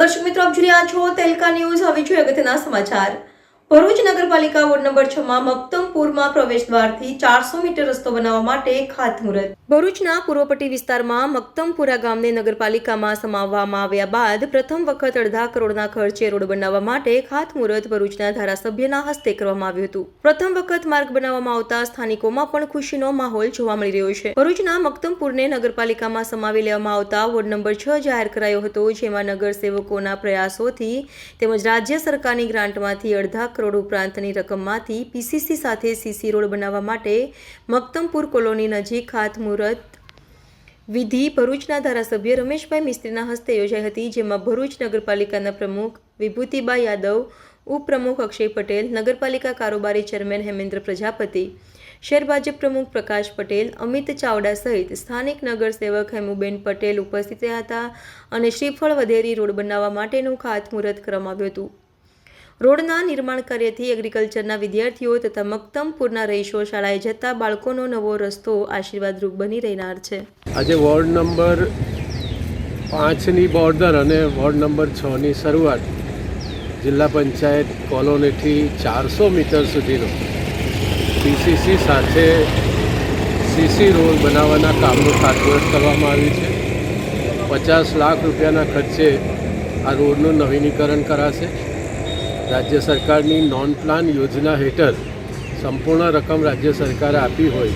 દર્શક મિત્રો, આપ જોઈ રહ્યા છો તેલકા ન્યૂઝ. હવે જોઈએ અગત્યના સમાચાર. ભરૂચ નગરપાલિકા વોર્ડ નંબર 6 માં મક્તમપુરમાં પ્રવેશ દ્વારથી 400 મીટર રસ્તો બનાવવા માટે ખાતમુહૂર્ત. ભરૂચના પૂર્વપટ્ટી વિસ્તારમાં મક્તમપુરા ગામને નગરપાલિકામાં સમાવવામાં આવ્યા બાદ પ્રથમ વખત અડધા કરોડના ખર્ચે રોડ બનાવવા માટે ખાતમુહૂર્ત ભરૂચના ધારાસભ્યના હસ્તે કરવામાં આવ્યું હતું. પ્રથમ વખત માર્ગ બનાવવામાં આવતા સ્થાનિકોમાં પણ ખુશીનો માહોલ જોવા મળી રહ્યો છે. ભરૂચના મક્તમપુરને નગરપાલિકામાં સમાવી લેવામાં આવતા વોર્ડ નંબર 6 જાહેર કરાયો હતો, જેમાં નગરસેવકોના પ્રયાસોથી તેમજ રાજ્ય સરકારની ગ્રાન્ટમાંથી અડધા કરોડ ઉપરાંતની રકમમાંથી પીસીસી સાથે સીસી રોડ બનાવવા માટે મક્તમપુર કોલોની નજીક ખાતમુહૂર્ત વિધિ ભરૂચના ધારાસભ્ય રમેશભાઈ મિસ્ત્રીના હસ્તે યોજાઈ હતી, જેમાં ભરૂચ નગરપાલિકાના પ્રમુખ વિભૂતિબા યાદવ, ઉપપ્રમુખ અક્ષય પટેલ, નગરપાલિકા કારોબારી ચેરમેન હેમેન્દ્ર પ્રજાપતિ, શહેર ભાજપ પ્રમુખ પ્રકાશ પટેલ, અમિત ચાવડા સહિત સ્થાનિક નગરસેવક હેમુબેન પટેલ ઉપસ્થિત રહ્યા હતા અને શ્રીફળ વધેરી રોડ બનાવવા માટેનું ખાતમુહૂર્ત કરવામાં આવ્યું હતું. રોડના નિર્માણ કાર્યથી એગ્રીકલ્ચરના વિદ્યાર્થીઓ તથા મક્તમપુરના રહીશો શાળાએ જતા બાળકોનો નવો રસ્તો આશીર્વાદરૂપ બની રહેનાર છે. આજે વોર્ડ નંબર 5ની બોર્ડર અને વોર્ડ નંબર 6ની શરૂઆત જિલ્લા પંચાયત કોલોનીથી 400 મીટર સુધીનો પીસીસી સાથે સીસી રોડ બનાવવાના કામનું ખાતમુહૂર્ત કરવામાં આવ્યું છે. 50 લાખ રૂપિયાના ખર્ચે આ રોડનું નવીનીકરણ કરાશે. રાજ્ય સરકારની નોન પ્લાન યોજના હેઠળ સંપૂર્ણ રકમ રાજ્ય સરકારે આપી હોય.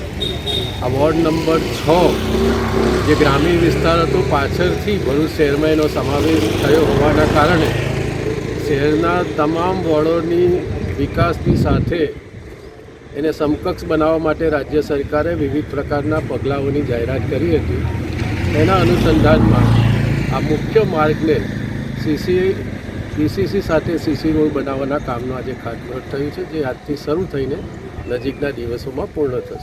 આ વોર્ડ નંબર 6 જે ગ્રામીણ વિસ્તાર હતો, પાછળથી ભરૂચ શહેરમાં એનો સમાવેશ થયો હોવાના કારણે શહેરના તમામ વોર્ડોની વિકાસની સાથે એને સમકક્ષ બનાવવા માટે રાજ્ય સરકારે વિવિધ પ્રકારના પગલાઓની જાહેરાત કરી હતી. એના અનુસંધાનમાં આ મુખ્ય માર્ગને પીસીસી સાથે સીસી રોડ બનાવવાના કામનું આજે ખાતમુહૂર્ત થયું છે, જે આજથી શરૂ થઈને નજીકના દિવસોમાં પૂર્ણ થશે.